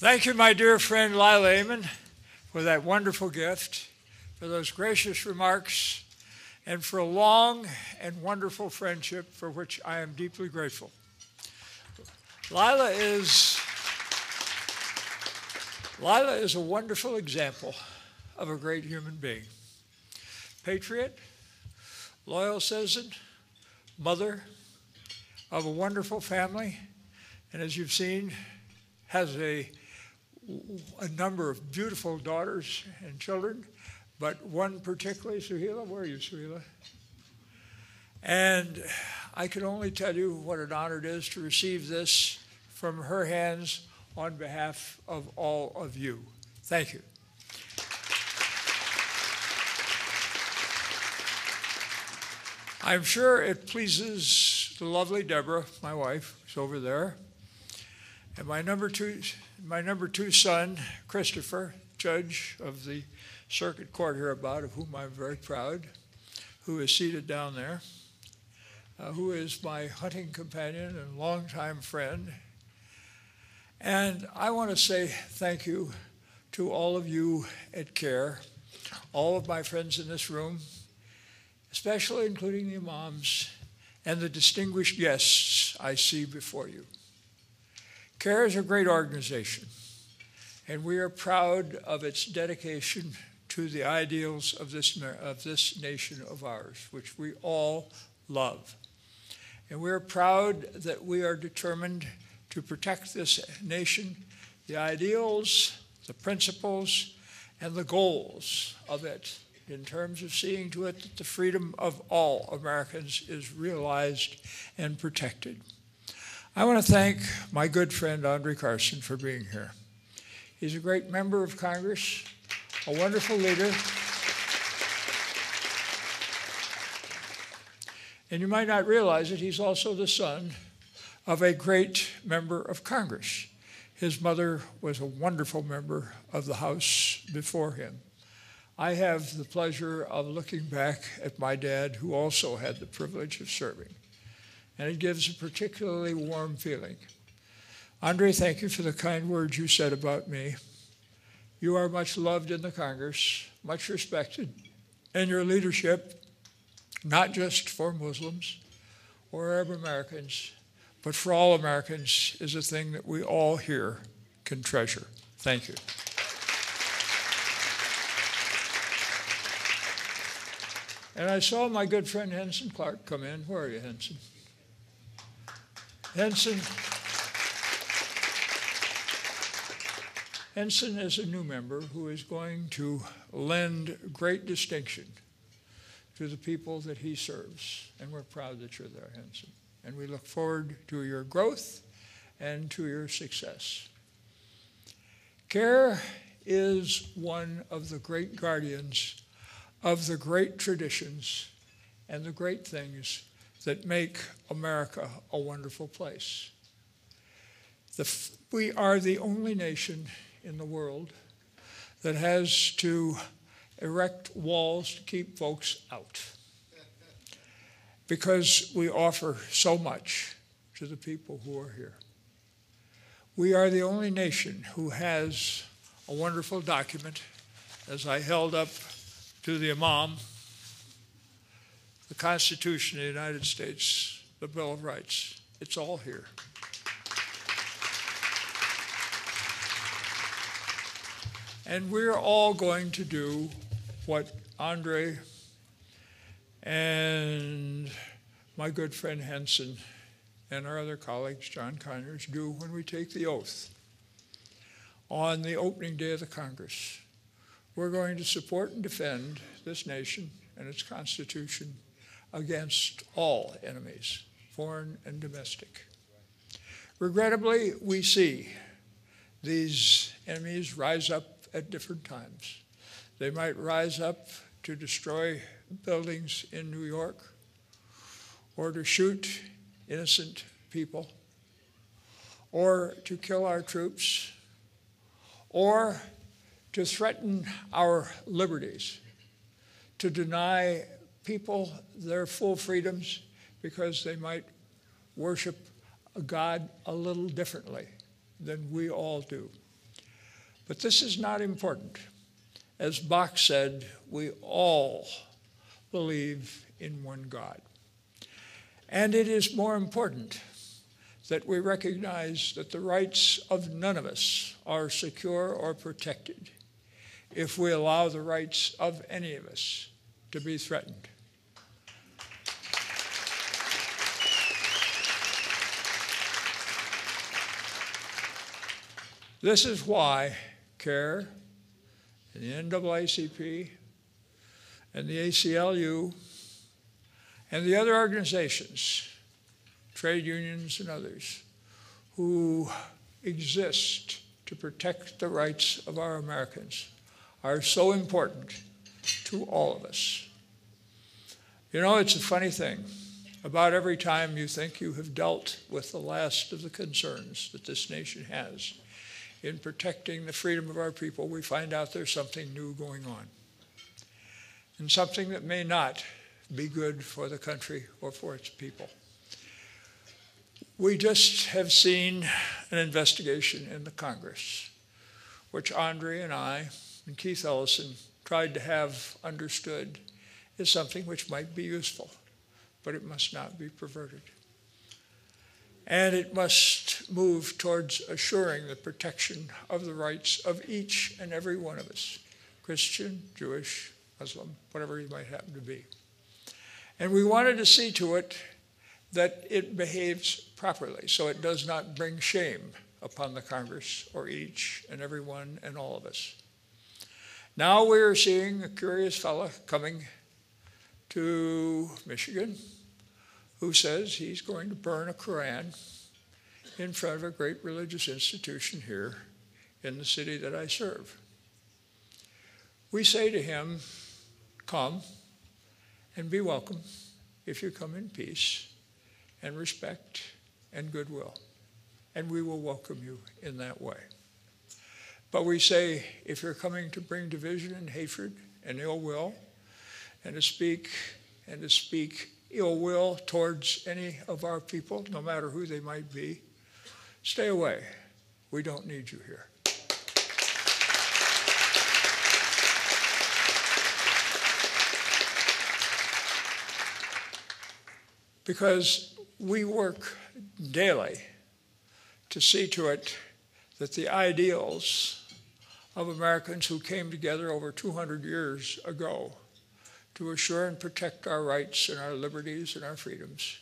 Thank you, my dear friend Lila Amon, for that wonderful gift, for those gracious remarks, and for a long and wonderful friendship for which I am deeply grateful. Lila is a wonderful example of a great human being. Patriot, loyal citizen, mother of a wonderful family, and as you've seen, has a number of beautiful daughters and children, but one particularly, Suheila. Where are you, Suheila? And I can only tell you what an honor it is to receive this from her hands on behalf of all of you. Thank you. I'm sure it pleases the lovely Deborah, my wife, who's over there, and my number two son, Christopher, judge of the circuit court hereabout, of whom I'm very proud, who is seated down there, who is my hunting companion and longtime friend. And I want to say thank you to all of you at CAIR, all of my friends in this room, especially including the imams and the distinguished guests I see before you. CAIR is a great organization, and we are proud of its dedication to the ideals of this nation of ours, which we all love. And we are proud that we are determined to protect this nation, the ideals, the principles, and the goals of it, in terms of seeing to it that the freedom of all Americans is realized and protected. I want to thank my good friend Andre Carson for being here. He's a great member of Congress, a wonderful leader. And you might not realize it, he's also the son of a great member of Congress. His mother was a wonderful member of the House before him. I have the pleasure of looking back at my dad, who also had the privilege of serving, and it gives a particularly warm feeling. Andre, thank you for the kind words you said about me. You are much loved in the Congress, much respected, and your leadership, not just for Muslims or Arab Americans, but for all Americans, is a thing that we all here can treasure. Thank you. And I saw my good friend Henson Clark come in. Where are you, Henson? Henson is a new member who is going to lend great distinction to the people that he serves. And we're proud that you're there, Henson. And we look forward to your growth and to your success. CAIR is one of the great guardians of the great traditions and the great things that make America a wonderful place. We are the only nation in the world that has to erect walls to keep folks out, because we offer so much to the people who are here. We are the only nation who has a wonderful document, as I held up to the Imam, the Constitution of the United States, the Bill of Rights. It's all here. And we're all going to do what Andre and my good friend Henson and our other colleagues, John Conyers, do when we take the oath on the opening day of the Congress. We're going to support and defend this nation and its Constitution against all enemies, foreign and domestic. Regrettably, we see these enemies rise up at different times. They might rise up to destroy buildings in New York, or to shoot innocent people, or to kill our troops, or to threaten our liberties, to deny people their full freedoms because they might worship a God a little differently than we all do. But this is not important. As Bach said, we all believe in one God. And it is more important that we recognize that the rights of none of us are secure or protected if we allow the rights of any of us to be threatened. This is why CAIR and the NAACP and the ACLU and the other organizations, trade unions and others, who exist to protect the rights of our Americans are so important to all of us. You know, it's a funny thing. About every time you think you have dealt with the last of the concerns that this nation has in protecting the freedom of our people, we find out there's something new going on, and something that may not be good for the country or for its people. We just have seen an investigation in the Congress, which Andre and I and Keith Ellison tried to have understood is something which might be useful, but it must not be perverted. And it must move towards assuring the protection of the rights of each and every one of us, Christian, Jewish, Muslim, whatever you might happen to be. And we wanted to see to it that it behaves properly, so it does not bring shame upon the Congress or each and every one and all of us. Now we are seeing a curious fellow coming to Michigan who says he's going to burn a Koran in front of a great religious institution here in the city that I serve. We say to him, come and be welcome if you come in peace and respect and goodwill, and we will welcome you in that way. But we say, if you're coming to bring division and hatred and ill will, and to speak ill will towards any of our people, no matter who they might be, stay away. We don't need you here. Because we work daily to see to it that the ideals of Americans who came together over 200 years ago to assure and protect our rights and our liberties and our freedoms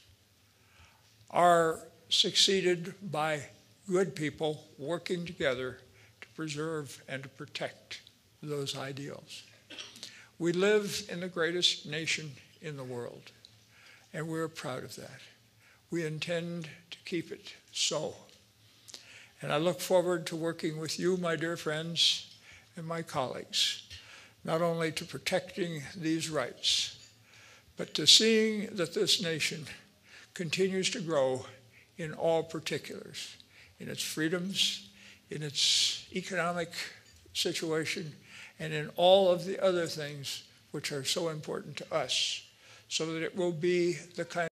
are succeeded by good people working together to preserve and to protect those ideals. We live in the greatest nation in the world, and we're proud of that. We intend to keep it so. And I look forward to working with you, my dear friends, and my colleagues, not only to protecting these rights, but to seeing that this nation continues to grow in all particulars, in its freedoms, in its economic situation, and in all of the other things which are so important to us, so that it will be the kind